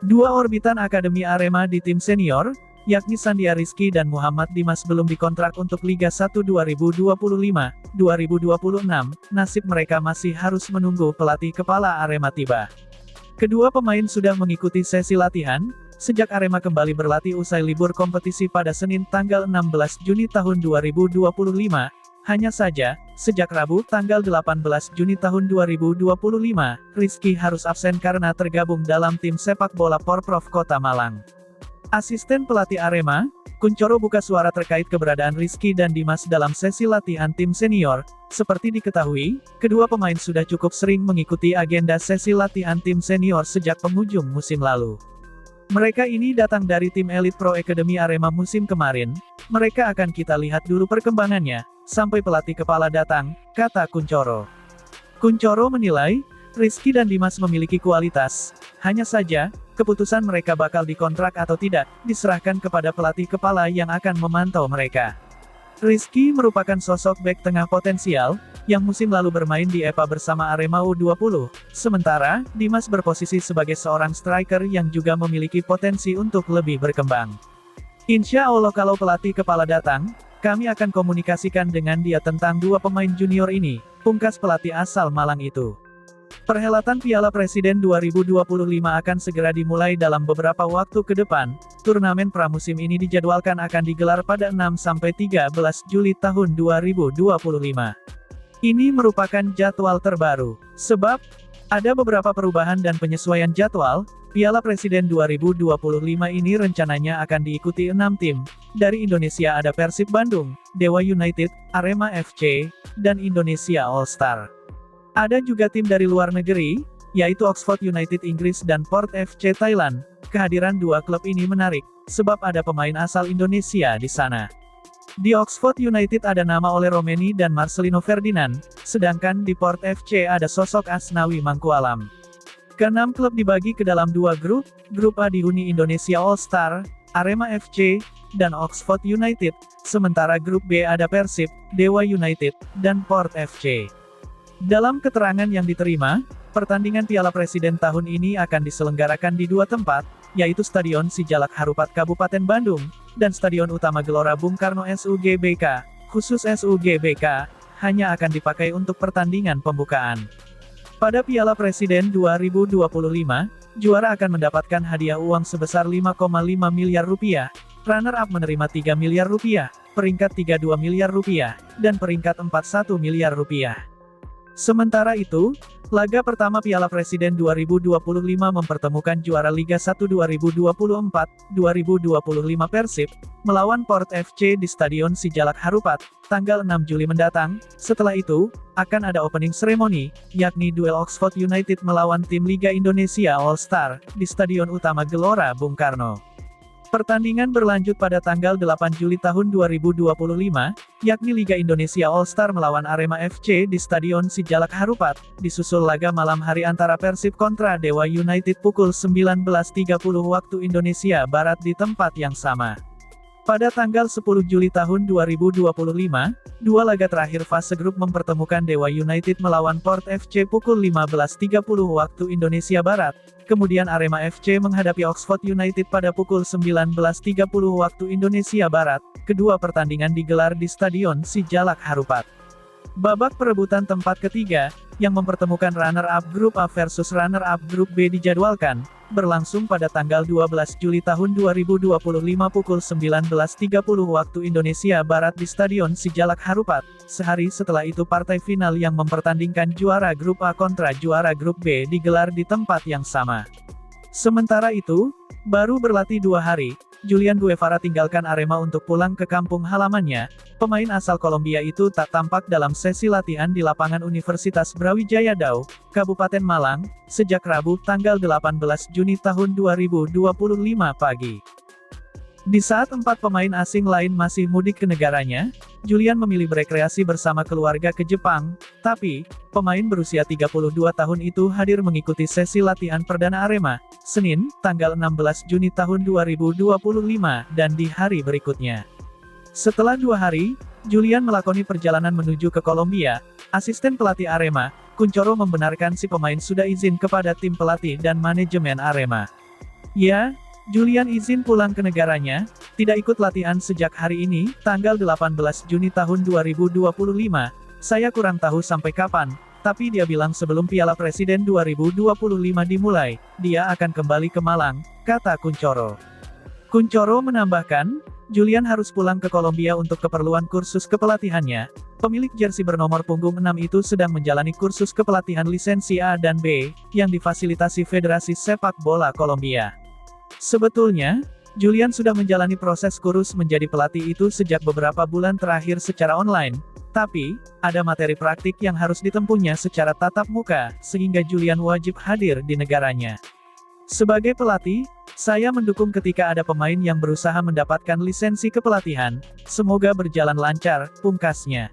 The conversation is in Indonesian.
Dua orbitan Akademi Arema di tim senior, yakni Sandia Rizky dan Muhammad Dimas belum dikontrak untuk Liga 1 2025-2026, nasib mereka masih harus menunggu pelatih kepala Arema tiba. Kedua pemain sudah mengikuti sesi latihan, sejak Arema kembali berlatih usai libur kompetisi pada Senin tanggal 16 Juni tahun 2025. Hanya saja, sejak Rabu tanggal 18 Juni tahun 2025, Rizky harus absen karena tergabung dalam tim sepak bola Porprov Kota Malang. Asisten pelatih Arema, Kuncoro buka suara terkait keberadaan Rizky dan Dimas dalam sesi latihan tim senior. Seperti diketahui, kedua pemain sudah cukup sering mengikuti agenda sesi latihan tim senior sejak penghujung musim lalu. Mereka ini datang dari tim Elite Pro Academy Arema musim kemarin. Mereka akan kita lihat dulu perkembangannya, sampai pelatih kepala datang, kata Kuncoro. Kuncoro menilai, Rizky dan Dimas memiliki kualitas. Hanya saja, keputusan mereka bakal dikontrak atau tidak, diserahkan kepada pelatih kepala yang akan memantau mereka. Rizky merupakan sosok bek tengah potensial, yang musim lalu bermain di EPA bersama Arema U20, sementara, Dimas berposisi sebagai seorang striker yang juga memiliki potensi untuk lebih berkembang. Insya Allah kalau pelatih kepala datang, kami akan komunikasikan dengan dia tentang dua pemain junior ini, pungkas pelatih asal Malang itu. Perhelatan Piala Presiden 2025 akan segera dimulai dalam beberapa waktu ke depan. Turnamen pramusim ini dijadwalkan akan digelar pada 6-13 Juli tahun 2025. Ini merupakan jadwal terbaru, sebab ada beberapa perubahan dan penyesuaian jadwal. Piala Presiden 2025 ini rencananya akan diikuti 6 tim. Dari Indonesia ada Persib Bandung, Dewa United, Arema FC, dan Indonesia All Star. Ada juga tim dari luar negeri, yaitu Oxford United Inggris dan Port FC Thailand. Kehadiran dua klub ini menarik, sebab ada pemain asal Indonesia di sana. Di Oxford United ada nama Ole Romeni dan Marcelino Ferdinand, sedangkan di Port FC ada sosok Asnawi Mangkualam. Keenam klub dibagi ke dalam dua grup, grup A dihuni Indonesia All Star, Arema FC, dan Oxford United, sementara grup B ada Persib, Dewa United, dan Port FC. Dalam keterangan yang diterima, pertandingan Piala Presiden tahun ini akan diselenggarakan di dua tempat, yaitu Stadion Sijalak Harupat Kabupaten Bandung, dan Stadion Utama Gelora Bung Karno SUGBK. Khusus SUGBK, hanya akan dipakai untuk pertandingan pembukaan. Pada Piala Presiden 2025, juara akan mendapatkan hadiah uang sebesar 5,5 miliar rupiah, runner-up menerima 3 miliar rupiah, peringkat 3 2 miliar rupiah, dan peringkat 4 1 miliar rupiah. Sementara itu, laga pertama Piala Presiden 2025 mempertemukan juara Liga 1 2024-2025 Persib, melawan Port FC di Stadion Sijalak Harupat, tanggal 6 Juli mendatang. Setelah itu, akan ada opening ceremony, yakni duel Oxford United melawan tim Liga Indonesia All Star, di Stadion Utama Gelora Bung Karno. Pertandingan berlanjut pada tanggal 8 Juli tahun 2025, yakni Liga Indonesia All Star melawan Arema FC di Stadion Sijalak Harupat, disusul laga malam hari antara Persib kontra Dewa United pukul 19.30 waktu Indonesia Barat di tempat yang sama. Pada tanggal 10 Juli tahun 2025, dua laga terakhir fase grup mempertemukan Dewa United melawan Port FC pukul 15.30 waktu Indonesia Barat. Kemudian Arema FC menghadapi Oxford United pada pukul 19.30 waktu Indonesia Barat. Kedua pertandingan digelar di Stadion Sijalak Harupat. Babak perebutan tempat ketiga, yang mempertemukan runner-up grup A versus runner-up grup B dijadwalkan, berlangsung pada tanggal 12 Juli tahun 2025 pukul 19.30 waktu Indonesia Barat di Stadion Sijalak Harupat. Sehari setelah itu partai final yang mempertandingkan juara grup A kontra juara grup B digelar di tempat yang sama. Sementara itu, baru berlatih 2 hari, Julian Guevara tinggalkan Arema untuk pulang ke kampung halamannya. Pemain asal Kolombia itu tak tampak dalam sesi latihan di lapangan Universitas Brawijaya Dau, Kabupaten Malang, sejak Rabu tanggal 18 Juni tahun 2025 pagi. Di saat 4 pemain asing lain masih mudik ke negaranya, Julian memilih berekreasi bersama keluarga ke Jepang, tapi, pemain berusia 32 tahun itu hadir mengikuti sesi latihan perdana Arema, Senin, tanggal 16 Juni tahun 2025, dan di hari berikutnya. Setelah 2 hari, Julian melakoni perjalanan menuju ke Kolombia. Asisten pelatih Arema, Kuncoro membenarkan si pemain sudah izin kepada tim pelatih dan manajemen Arema. Ya, Julian izin pulang ke negaranya, tidak ikut latihan sejak hari ini, tanggal 18 Juni tahun 2025. Saya kurang tahu sampai kapan, tapi dia bilang sebelum Piala Presiden 2025 dimulai, dia akan kembali ke Malang, kata Kuncoro. Kuncoro menambahkan, Julian harus pulang ke Kolombia untuk keperluan kursus kepelatihannya. Pemilik jersey bernomor punggung 6 itu sedang menjalani kursus kepelatihan lisensi A dan B, yang difasilitasi Federasi Sepak Bola Kolombia. Sebetulnya, Julian sudah menjalani proses kursus menjadi pelatih itu sejak beberapa bulan terakhir secara online, tapi, ada materi praktik yang harus ditempuhnya secara tatap muka, sehingga Julian wajib hadir di negaranya. Sebagai pelatih, saya mendukung ketika ada pemain yang berusaha mendapatkan lisensi kepelatihan. Semoga berjalan lancar, pungkasnya.